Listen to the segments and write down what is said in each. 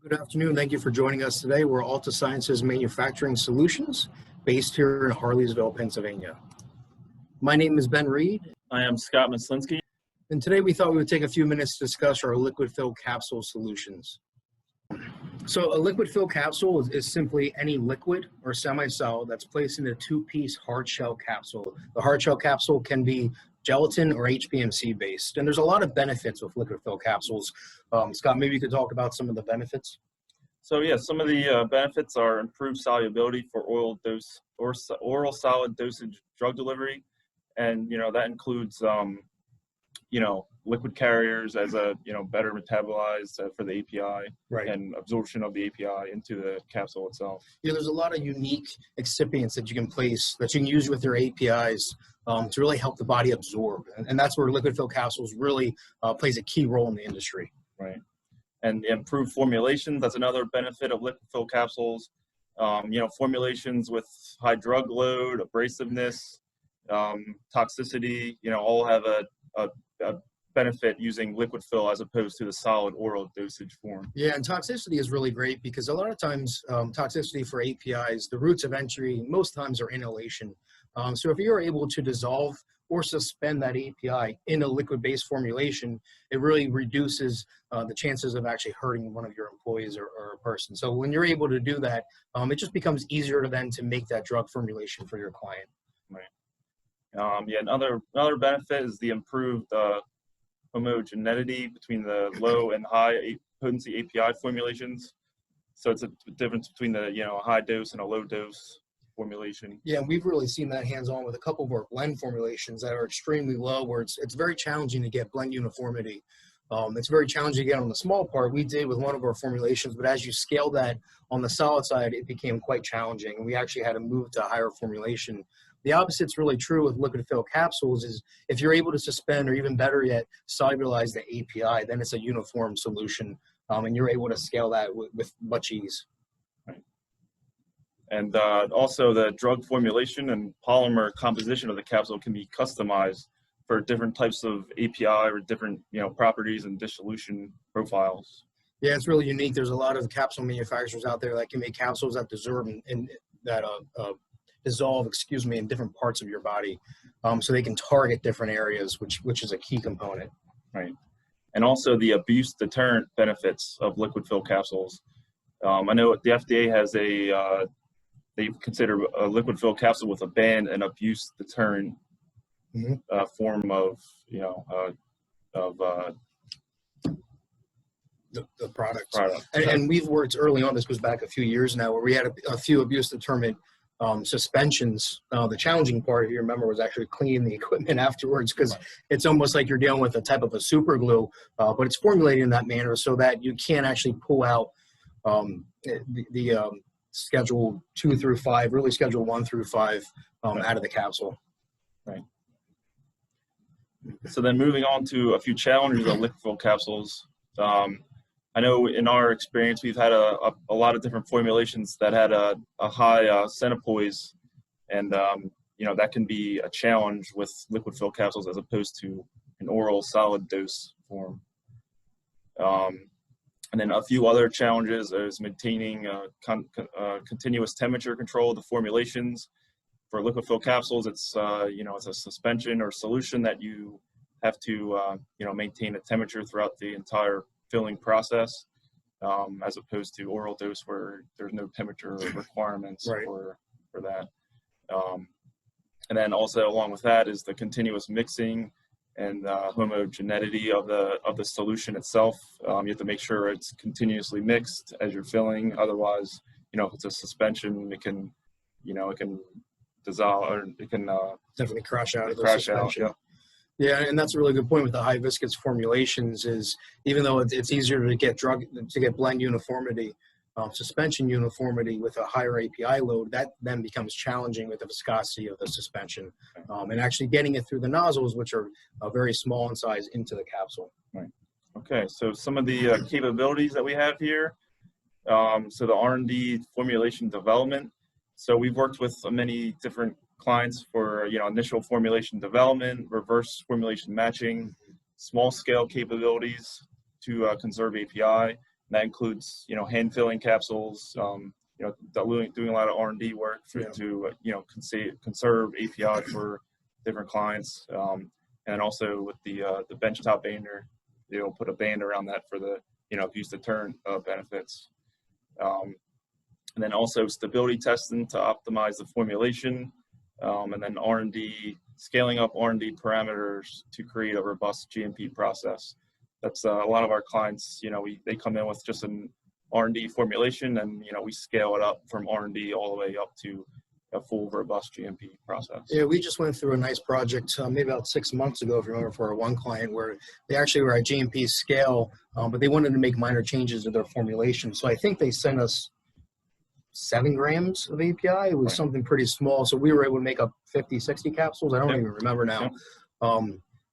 Good afternoon. Thank you for joining us today. We're Altasciences Manufacturing Solutions based here in Harleysville, Pennsylvania. My name is Ben Reed. I am Scott Mislinski. And today we thought we would take a few minutes to discuss our liquid fill capsule solutions. So a liquid fill capsule is simply any liquid or semi-solid that's placed in a two-piece hard shell capsule. The hard shell capsule can be gelatin or HPMC based. And there's a lot of benefits with liquid fill capsules. Scott, maybe you could talk about some of the benefits. So yeah, some of the benefits are improved solubility for oral solid dosage drug delivery. And, that includes, liquid carriers as a, better metabolized for the API, right, and absorption of the API into the capsule itself. Yeah, there's a lot of unique excipients that you can place, that you can use with your APIs to really help the body absorb. And that's where liquid fill capsules really plays a key role in the industry. Right. And improved formulations, that's another benefit of liquid fill capsules. Formulations with high drug load, abrasiveness, toxicity, all have a benefit using liquid fill as opposed to the solid oral dosage form. Yeah, and toxicity is really great because a lot of times toxicity for APIs, the routes of entry most times are inhalation. So if you're able to dissolve or suspend that API in a liquid-based formulation, it really reduces the chances of actually hurting one of your employees or a person. So when you're able to do that, it just becomes easier to then to make that drug formulation for your client. Right. Another benefit is the improved homogeneity between the low and high potency API formulations. So it's a difference between the high dose and a low dose formulation. Yeah, we've really seen that hands-on with a couple of our blend formulations that are extremely low, where it's very challenging to get blend uniformity. It's very challenging to get on the small part. We did with one of our formulations, but as you scale that on the solid side, it became quite challenging, and we actually had to move to a higher formulation. The opposite's really true with liquid fill capsules. Is if you're able to suspend, or even better yet, solubilize the API, then it's a uniform solution, and you're able to scale that with much ease. Right. And also the drug formulation and polymer composition of the capsule can be customized for different types of API or different properties and dissolution profiles. Yeah, it's really unique. There's a lot of capsule manufacturers out there that can make capsules that dissolve in different parts of your body, so they can target different areas, which is a key component. Right. And also the abuse deterrent benefits of liquid fill capsules. I know the FDA has they consider a liquid fill capsule with a ban an abuse deterrent form of the product. And we've worked early on. This goes back a few years now, where we had a few abuse deterrent suspensions. The challenging part, if you remember, was actually cleaning the equipment afterwards, because it's almost like you're dealing with a type of a super glue, but it's formulated in that manner so that you can't actually pull out the schedule 2 through 5, really schedule 1 through 5 out of the capsule. Right. So then moving on to a few challenges of liquid fill capsules. I know in our experience, we've had a lot of different formulations that had a high centipoise, and that can be a challenge with liquid fill capsules as opposed to an oral solid dose form. And then a few other challenges is maintaining continuous temperature control of the formulations. For liquid fill capsules, it's it's a suspension or solution that you have to maintain a temperature throughout the entire filling process, as opposed to oral dose where there's no temperature requirements for that. And then also along with that is the continuous mixing and homogeneity of the solution itself. You have to make sure it's continuously mixed as you're filling. Otherwise, if it's a suspension, it can dissolve, or it can definitely crash out of the suspension. Yeah, and that's a really good point with the high viscous formulations. Is even though it's easier to get blend uniformity, suspension uniformity with a higher API load, that then becomes challenging with the viscosity of the suspension, and actually getting it through the nozzles, which are very small in size, into the capsule. Right. Okay, so some of the capabilities that we have here. So the R&D formulation development. So we've worked with many different clients for initial formulation development, reverse formulation matching, small scale capabilities to conserve API, That includes, you know, hand filling capsules, you know, doing a lot of R&D work to, you know, conserve API for different clients. And also with the benchtop bander, you know, put a band around that for the, you know, use to turn benefits. And then also stability testing to optimize the formulation, and then R&D, scaling up R&D parameters to create a robust GMP process. That's a lot of our clients, you know, they come in with just an R&D formulation, and, you know, we scale it up from R&D all the way up to a full robust GMP process. Yeah, we just went through a nice project maybe about 6 months ago, if you remember, for our one client where they actually were at GMP scale, but they wanted to make minor changes to their formulation. So I think they sent us 7 grams of API. It was something pretty small. So we were able to make up 50, 60 capsules. I don't even remember now.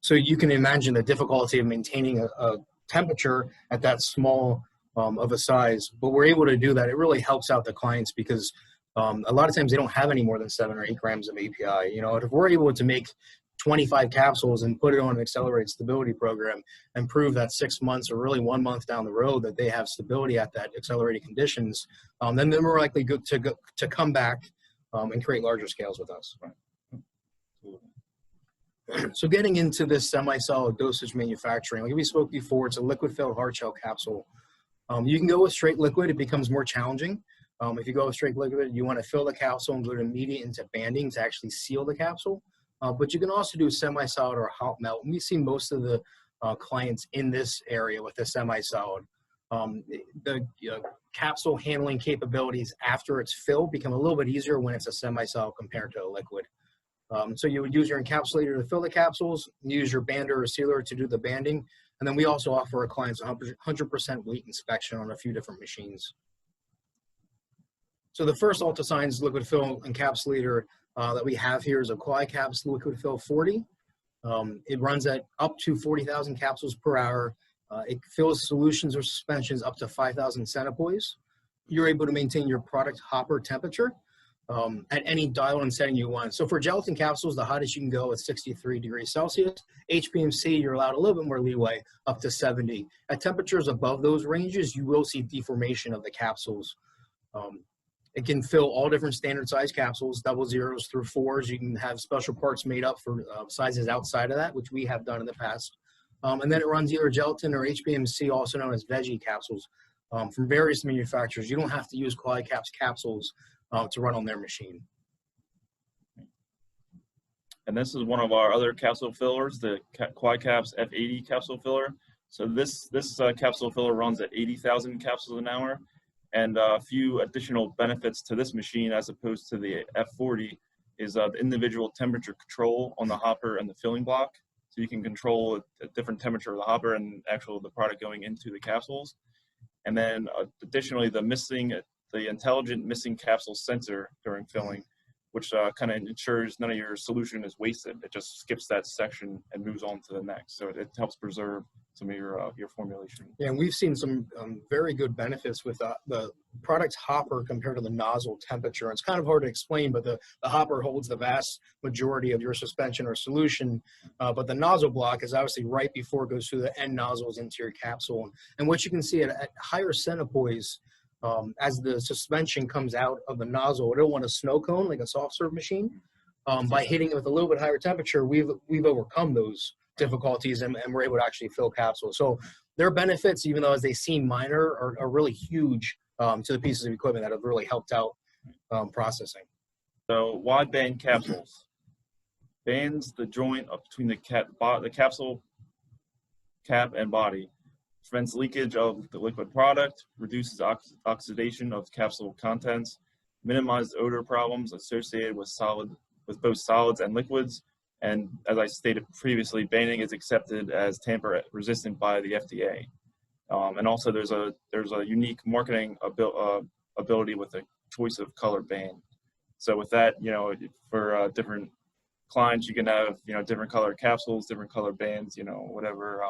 So you can imagine the difficulty of maintaining a temperature at that small of a size, but we're able to do that. It really helps out the clients because a lot of times they don't have any more than 7 or 8 grams of API. You know, if we're able to make 25 capsules and put it on an accelerated stability program and prove that 6 months or really 1 month down the road that they have stability at that accelerated conditions, then they're more likely to come back and create larger scales with us. So getting into this semi-solid dosage manufacturing, like we spoke before, it's a liquid-filled hard shell capsule. You can go with straight liquid. It becomes more challenging. If you go with straight liquid, you want to fill the capsule and go immediate into banding to actually seal the capsule. But you can also do semi-solid or hot melt. And we see most of the clients in this area with the semi-solid. The capsule handling capabilities after it's filled become a little bit easier when it's a semi-solid compared to a liquid. So you would use your encapsulator to fill the capsules, use your bander or sealer to do the banding. And then we also offer our clients 100% weight inspection on a few different machines. So the first Altasciences liquid fill encapsulator that we have here is a QualiCaps liquid fill 40. It runs at up to 40,000 capsules per hour. It fills solutions or suspensions up to 5,000 centipoise. You're able to maintain your product hopper temperature at any dial and setting you want. So for gelatin capsules, the hottest you can go is 63 degrees Celsius. HPMC, you're allowed a little bit more leeway, up to 70. At temperatures above those ranges, you will see deformation of the capsules. It can fill all different standard size capsules, double zeros through 4s. You can have special parts made up for sizes outside of that, which we have done in the past. And then it runs either gelatin or HPMC, also known as veggie capsules, from various manufacturers. You don't have to use QualiCaps capsules to run on their machine. And this is one of our other capsule fillers, the QualiCaps F80 capsule filler. So this capsule filler runs at 80,000 capsules an hour. And a few additional benefits to this machine as opposed to the F40 is the individual temperature control on the hopper and the filling block. So you can control a different temperature of the hopper and the product going into the capsules. And then additionally, the intelligent missing capsule sensor during filling, which kind of ensures none of your solution is wasted. It just skips that section and moves on to the next. So it helps preserve some of your formulation. Yeah, and we've seen some very good benefits with the product's hopper compared to the nozzle temperature. It's kind of hard to explain, but the hopper holds the vast majority of your suspension or solution, but the nozzle block is obviously right before it goes through the end nozzles into your capsule. And what you can see at higher centipoise, as the suspension comes out of the nozzle, it'll want a snow cone like a soft serve machine. By hitting it with a little bit higher temperature, we've overcome those difficulties and we're able to actually fill capsules. So their benefits, even though as they seem minor, are really huge to the pieces of equipment that have really helped out processing. So wide band capsules bands the joint between the capsule cap and body, prevents leakage of the liquid product, reduces oxidation of capsule contents, minimizes odor problems associated with both solids and liquids. And as I stated previously, banding is accepted as tamper resistant by the FDA. And also there's a unique marketing ability with a choice of color band. So with that, for different clients, you can have, different color capsules, different color bands, whatever,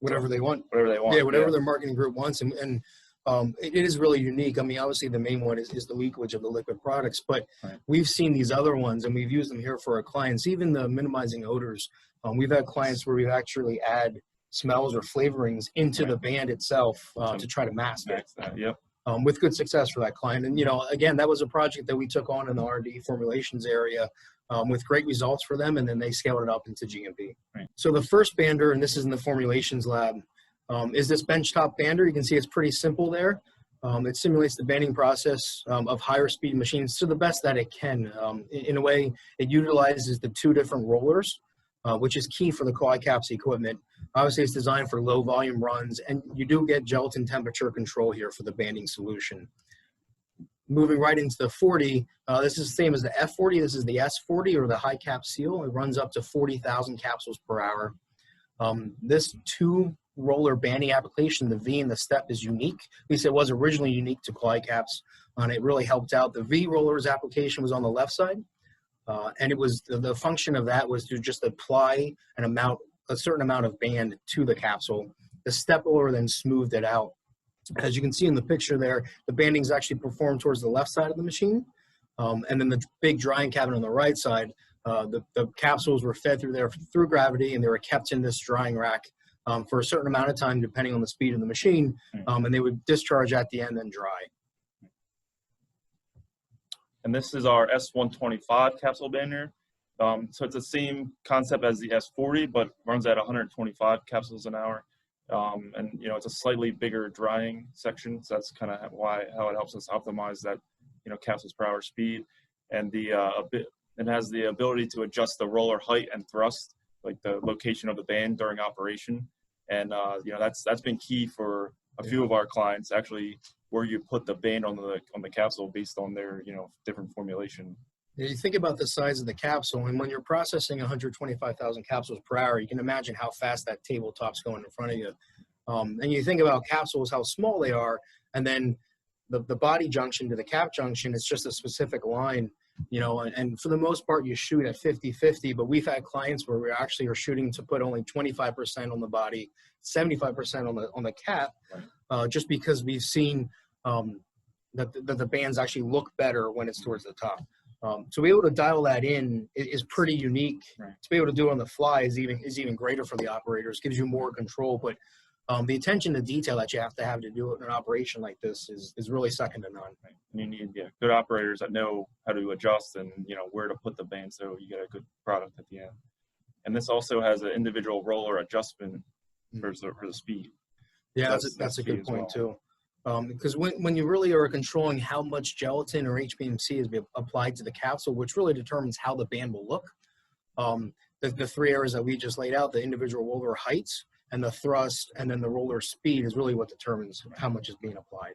whatever they want. Whatever they want. Yeah, whatever their marketing group wants. And it is really unique. I mean, obviously the main one is the leakage of the liquid products, but we've seen these other ones and we've used them here for our clients, even the minimizing odors. We've had clients where we've actually add smells or flavorings into Right. the band itself to try to mask it. That. Yep. With good success for that client. And, again, that was a project that we took on in the R&D formulations area with great results for them, and then they scaled it up into GMP. Right. So the first bander, and this is in the formulations lab, is this benchtop bander. You can see it's pretty simple there. It simulates the banding process of higher speed machines to the best that it can. In a way, it utilizes the two different rollers, which is key for the Qualicaps equipment. Obviously, it's designed for low volume runs, and you do get gelatin temperature control here for the banding solution. Moving right into the 40, this is the same as the F40. This is the S40, or the high cap seal. It runs up to 40,000 capsules per hour. This two roller banding application, the V and the step, is unique. At least it was originally unique to Qualicaps, and it really helped out. The V rollers application was on the left side, and it was the function of that was to just apply a certain amount of band to the capsule. The step roller then smoothed it out. As you can see in the picture there, the banding is actually performed towards the left side of the machine, and then the big drying cabinet on the right side, the capsules were fed through gravity, and they were kept in this drying rack for a certain amount of time, depending on the speed of the machine, and they would discharge at the end and dry. And this is our S125 capsule bander. So it's the same concept as the S40, but runs at 125 capsules an hour. And it's a slightly bigger drying section, so that's kind of how it helps us optimize that capsules per hour speed. And it has the ability to adjust the roller height and thrust, like the location of the band during operation. And that's been key for a few of our clients, actually, where you put the band on the capsule based on their different formulation. You think about the size of the capsule, and when you're processing 125,000 capsules per hour, you can imagine how fast that tabletop's going in front of you. And you think about capsules, how small they are, and then the body junction to the cap junction is just a specific line, and for the most part, you shoot at 50-50, but we've had clients where we actually are shooting to put only 25% on the body, 75% on the cap, just because we've seen that the bands actually look better when it's towards the top. To be able to dial that in is pretty unique. Right. To be able to do it on the fly is even greater for the operators. Gives you more control, but the attention to detail that you have to do it in an operation like this is really second to none. Right. And you need good operators that know how to adjust and where to put the band, so you get a good product at the end. And this also has an individual roller adjustment for the speed. Yeah, that's a good point too. Because when you really are controlling how much gelatin or HPMC is being applied to the capsule, which really determines how the band will look, the three areas that we just laid out, the individual roller heights and the thrust and then the roller speed, is really what determines how much is being applied.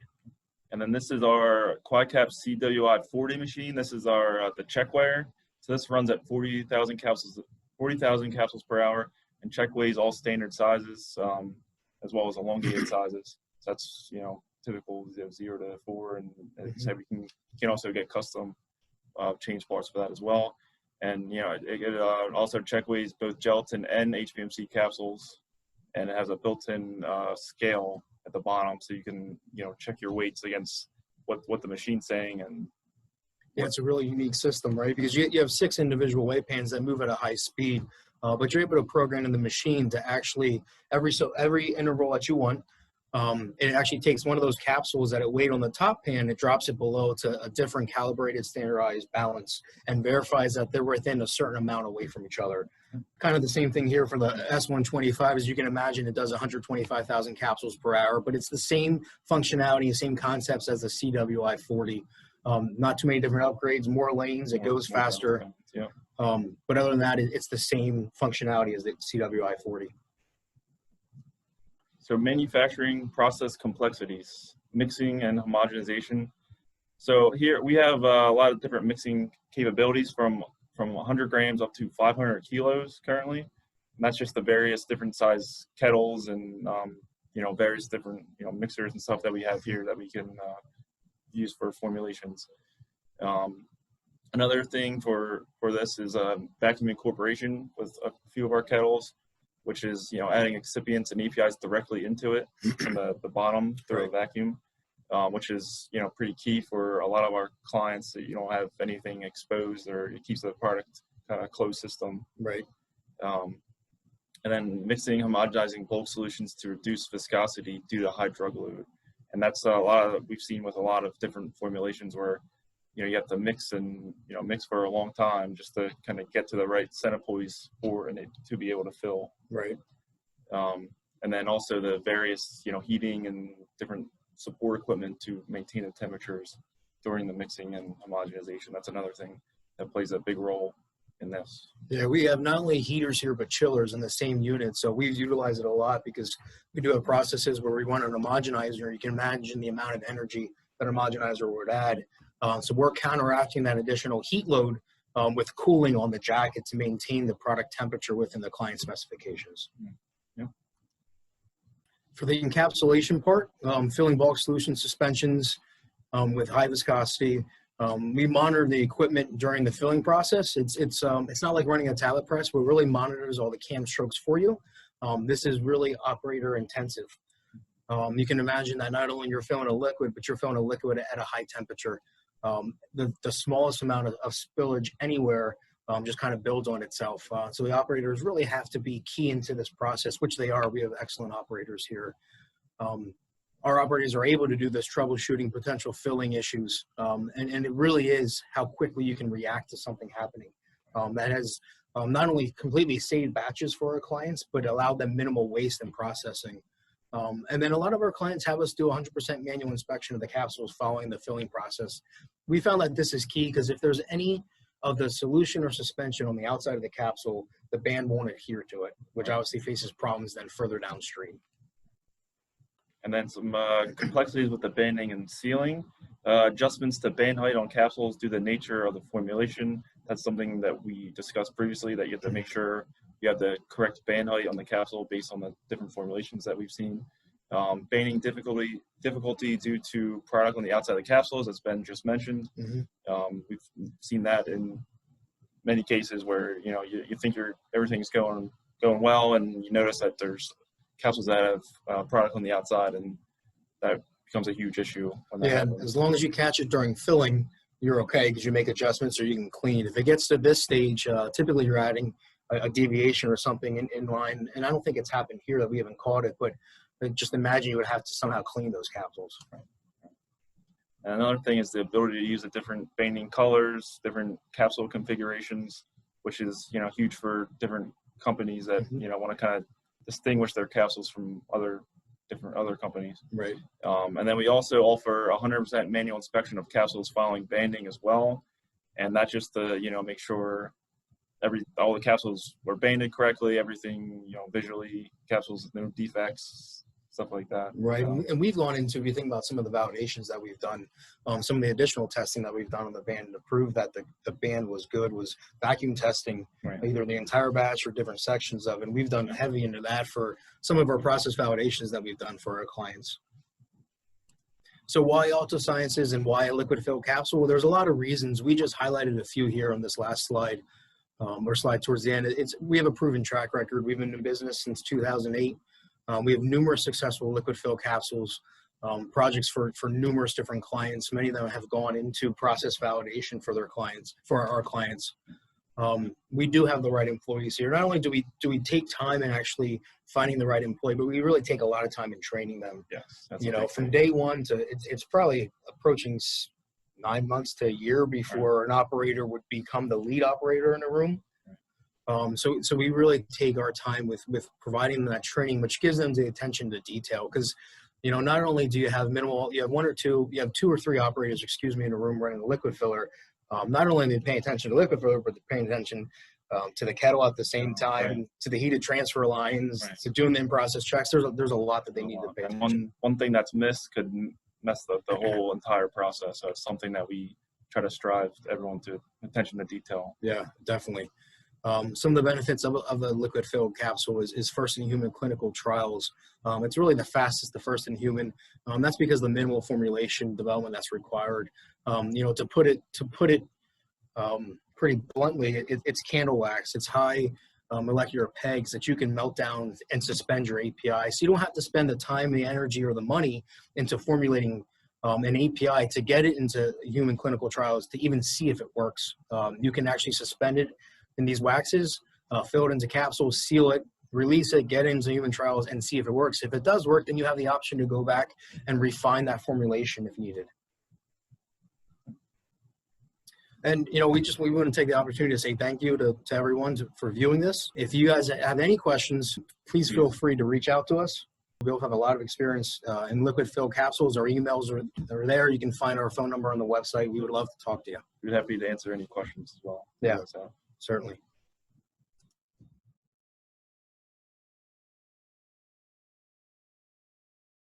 And then this is our Qualicaps CWI 40 machine. This is our the check weigher. So this runs at 40,000 capsules per hour, and check weighs all standard sizes, as well as elongated sizes. So that's typical 0 to 4, and so we can also get custom change parts for that as well. And it also check weighs both gelatin and HPMC capsules, and it has a built-in scale at the bottom, so you can check your weights against what the machine's saying. And it's a really unique system, right? Because you have 6 individual weight pans that move at a high speed, but you're able to program in the machine to actually every interval that you want. It actually takes one of those capsules that it weighed on the top pan, it drops it below to a different calibrated standardized balance and verifies that they're within a certain amount away from each other. Kind of the same thing here for the S125. As you can imagine, it does 125,000 capsules per hour, but it's the same functionality, same concepts as the CWI 40. Not too many different upgrades, more lanes, it goes faster. Yeah. But other than that, it's the same functionality as the CWI 40. So manufacturing process complexities, mixing and homogenization. So here we have a lot of different mixing capabilities from 100 grams up to 500 kilos currently. And that's just the various different size kettles and various different mixers and stuff that we have here that we can use for formulations. Another thing for this is vacuum incorporation with a few of our kettles, which is adding excipients and APIs directly into it from the bottom through a vacuum, which is pretty key for a lot of our clients, that you don't have anything exposed, or it keeps the product kind of closed system. Right. and then mixing homogenizing bulk solutions to reduce viscosity due to high drug load. And that's a lot of, we've seen with a lot of different formulations where, you have to mix and, mix for a long time just to kind of get to the right centipoise for it to be able to fill. Right. And then also the various, heating and different support equipment to maintain the temperatures during the mixing and homogenization. That's another thing that plays a big role in this. Yeah, we have not only heaters here, but chillers in the same unit. So we utilize it a lot because we do have processes where we run an homogenizer. You can imagine the amount of energy that a homogenizer would add. So we're counteracting that additional heat load with cooling on the jacket to maintain the product temperature within the client specifications. Yeah. For the encapsulation part, filling bulk solution suspensions with high viscosity, we monitor the equipment during the filling process. It's not like running a tablet press. It really monitors all the cam strokes for you. This is really operator intensive. You can imagine that not only you're filling a liquid, but you're filling a liquid at a high temperature. The smallest amount of spillage anywhere just kind of builds on itself. So the operators really have to be key into this process, which they are. We have excellent operators here. Our operators are able to do this troubleshooting potential filling issues. And it really is how quickly you can react to something happening. That has not only completely saved batches for our clients, but allowed them minimal waste and processing. And then a lot of our clients have us do 100% manual inspection of the capsules following the filling process. We found that this is key because if there's any of the solution or suspension on the outside of the capsule, the band won't adhere to it, which obviously faces problems then further downstream. And then some complexities with the banding and sealing. Adjustments to band height on capsules due to the nature of the formulation. That's something that we discussed previously, that you have to make sure you have the correct band height on the capsule based on the different formulations that we've seen. Banding difficulty due to product on the outside of the capsules, as Ben just mentioned. We've seen that in many cases where you think everything's going well, and you notice that there's capsules that have product on the outside, and that becomes a huge issue when that happens. As long as you catch it during filling, you're okay because you make adjustments or you can clean. If it gets to this stage, typically you're adding a deviation or something in line, and I don't think it's happened here that we haven't caught it, but just imagine you would have to somehow clean those capsules. And another thing is the ability to use the different banding colors, different capsule configurations, which is huge for different companies that want to kind of distinguish their capsules from other companies. Right. And then we also offer 100% manual inspection of capsules following banding as well, and that's just to make sure all the capsules were banded correctly, everything visually, capsules no defects, stuff like that. Right. And we've gone into, if you think about some of the validations that we've done, some of the additional testing that we've done on the band to prove that the band was good, was vacuum testing, either the entire batch or different sections of it. And we've done heavy into that for some of our process validations that we've done for our clients. So why Altasciences and why a liquid fill capsule? Well, there's a lot of reasons. We just highlighted a few here on this last slide, or slide towards the end. We have a proven track record. We've been in business since 2008. We have numerous successful liquid fill capsules projects for numerous different clients. Many of them have gone into process validation for our clients. We do have the right employees here. Not only do we take time in actually finding the right employee, but we really take a lot of time in training them. Yes, from day one to it's probably approaching 9 months to a year before an operator would become the lead operator in a room. So we really take our time with providing them that training, which gives them the attention to detail. Because, not only do you have you have 2 or 3 operators, in a room running a liquid filler. Not only are they paying attention to liquid filler, but they're paying attention to the kettle at the same time, to the heated transfer lines, to doing the in-process checks. There's a lot that they need to pay attention. One thing that's missed could mess the whole entire process. So it's something that we try to strive everyone to attention to detail. Yeah, definitely. Some of the benefits of the liquid filled capsule is first in human clinical trials. It's really the fastest, the first in human. That's because the minimal formulation development that's required. To put it pretty bluntly, it's candle wax. It's high molecular pegs that you can melt down and suspend your API. So you don't have to spend the time, the energy, or the money into formulating an API to get it into human clinical trials to even see if it works. You can actually suspend it in these waxes, fill it into capsules, seal it, release it, get into human trials, and see if it works. If it does work, then you have the option to go back and refine that formulation if needed. And, you know, we want to take the opportunity to say thank you to everyone for viewing this. If you guys have any questions, please feel free to reach out to us. We both have a lot of experience in liquid fill capsules. Our emails are there. You can find our phone number on the website. We would love to talk to you. We're happy to answer any questions as well. Yeah, certainly.